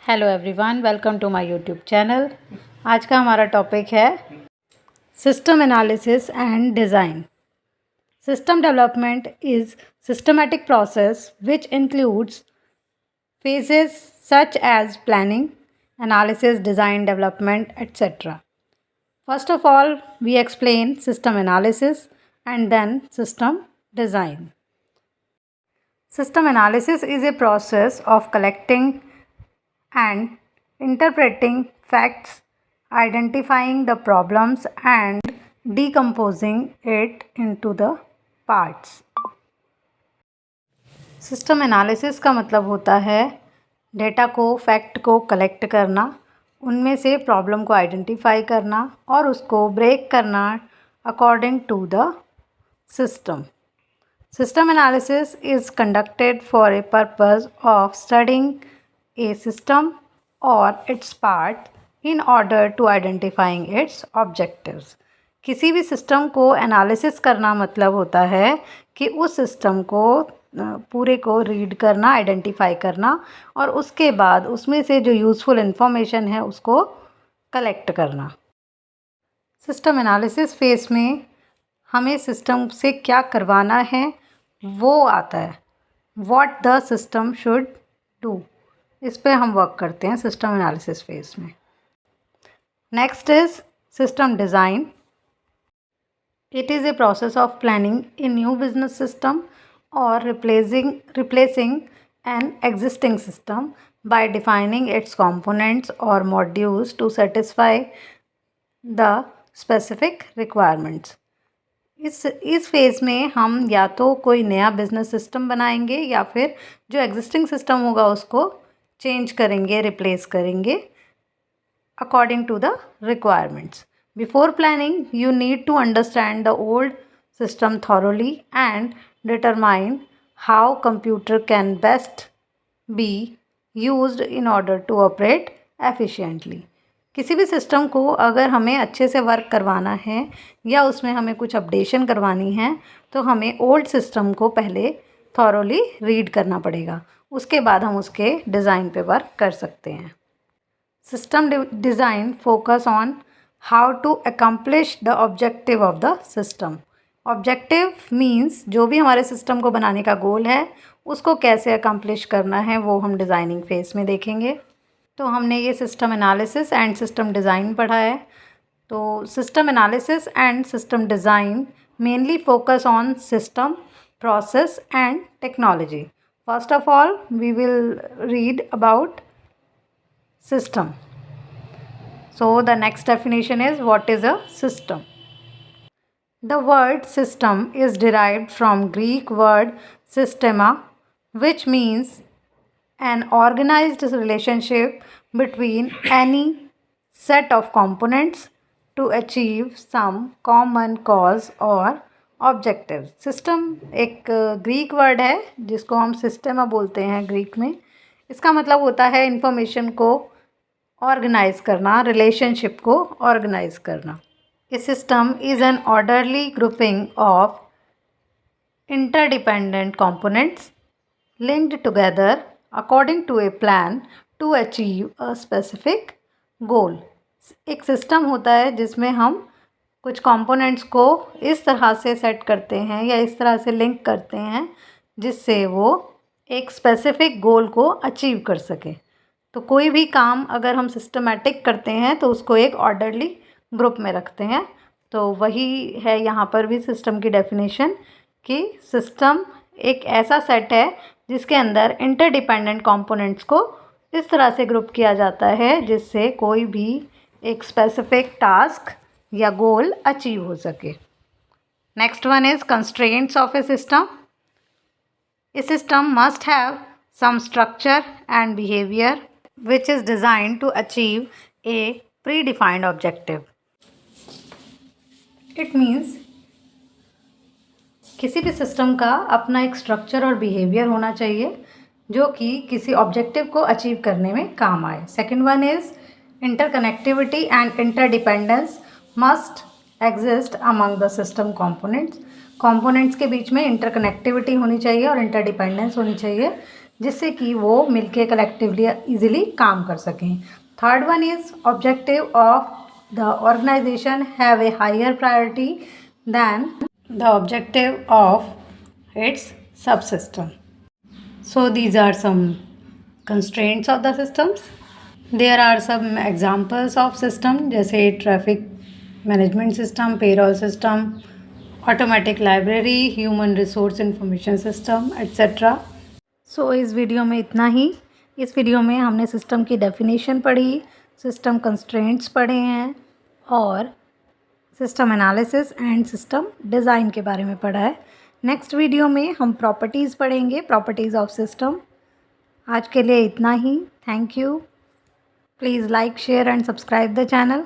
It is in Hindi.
Hello everyone, welcome to my YouTube channel. आज का हमारा टॉपिक है system analysis and design. System development is systematic process which includes phases such as planning, analysis, design, development, etc. First of all, we explain system analysis and then system design. System analysis is a process of collecting and interpreting facts, identifying the problems and decomposing it into the parts. System analysis का मतलब होता है डेटा को, फैक्ट को कलेक्ट करना, उनमें से प्रॉब्लम को आइडेंटिफाई करना और उसको ब्रेक करना according to the system. System analysis is conducted for a purpose of studying a system or its part in order to identifying its objectives. किसी भी सिस्टम को एनालिसिस करना मतलब होता है कि उस सिस्टम को पूरे को रीड करना, आइडेंटिफाई करना और उसके बाद उसमें से जो यूज़फुल इन्फॉर्मेशन है उसको कलेक्ट करना. सिस्टम एनालिसिस फेज में हमें सिस्टम से क्या करवाना है वो आता है. What the system should do, इस पे हम वर्क करते हैं सिस्टम एनालिसिस फेज में. Next is system design. It is a process of planning a new business system और replacing an existing system by defining its components or modules to satisfy the specific requirements. इस फेज़ में हम या तो कोई नया बिजनेस सिस्टम बनाएंगे या फिर जो एग्जिस्टिंग सिस्टम होगा उसको चेंज करेंगे, रिप्लेस करेंगे according to the requirements. Before planning you need to understand the old system thoroughly and determine how computer can best be used in order to operate efficiently. किसी भी सिस्टम को अगर हमें अच्छे से वर्क करवाना है या उसमें हमें कुछ अपडेशन करवानी है तो हमें ओल्ड सिस्टम को पहले थॉरोली रीड करना पड़ेगा, उसके बाद हम उसके डिज़ाइन पे वर्क कर सकते हैं. System design focus on how to accomplish the objective of the system. Objective means जो भी हमारे सिस्टम को बनाने का गोल है उसको कैसे अकम्प्लिश करना है वो हम डिज़ाइनिंग फेज़ में देखेंगे. तो हमने ये system analysis and system design पढ़ा है. तो system analysis and system design mainly focus on system, process and technology. First of all we will read about system. So the next definition is what is a system. The word system is derived from Greek word systema, which means an organized relationship between any set of components to achieve some common cause or objective. System एक ग्रीक वर्ड है जिसको हम सिस्टेमा बोलते हैं ग्रीक में. इसका मतलब होता है इंफॉर्मेशन को ऑर्गेनाइज करना, रिलेशनशिप को ऑर्गेनाइज करना. A system is an orderly grouping of interdependent components linked together according to a plan to achieve a specific goal. एक सिस्टम होता है जिसमें हम कुछ कंपोनेंट्स को इस तरह से सेट करते हैं या इस तरह से लिंक करते हैं जिससे वो एक स्पेसिफिक गोल को अचीव कर सके. तो कोई भी काम अगर हम सिस्टमेटिक करते हैं तो उसको एक ऑर्डरली ग्रुप में रखते हैं. तो वही है यहाँ पर भी सिस्टम की डेफिनेशन कि सिस्टम एक ऐसा सेट है जिसके अंदर इंटरडिपेंडेंट कंपोनेंट्स को इस तरह से ग्रुप किया जाता है जिससे कोई भी एक स्पेसिफिक टास्क या गोल अचीव हो सके. Next one is constraints of a system. A system must have some structure and behaviour which is designed to achieve a predefined objective. It means किसी भी सिस्टम का अपना एक स्ट्रक्चर और बिहेवियर होना चाहिए जो कि किसी ऑब्जेक्टिव को अचीव करने में काम आए. Second one is interconnectivity and interdependence must exist among the system components. Components के बीच में इंटरकनेक्टिविटी होनी चाहिए और इंटरडिपेंडेंस होनी चाहिए जिससे कि वो मिलके कलेक्टिवली इजीली काम कर सकें। Third one is objective of the organisation have a higher priority than the objective of its subsystem. So these are some constraints of the systems. There are some examples of system जैसे traffic management system, payroll system, automatic library, human resource information system, etc. So इस वीडियो में इतना ही। इस वीडियो में हमने सिस्टम की डेफिनेशन पढ़ी, सिस्टम कंस्ट्रेंट्स पढ़े हैं और system analysis and system design के बारे में पढ़ा है। नेक्स्ट वीडियो में हम प्रॉपर्टीज़ पढ़ेंगे, प्रॉपर्टीज़ ऑफ सिस्टम। आज के लिए इतना ही। Thank you. Please like, share and subscribe the channel.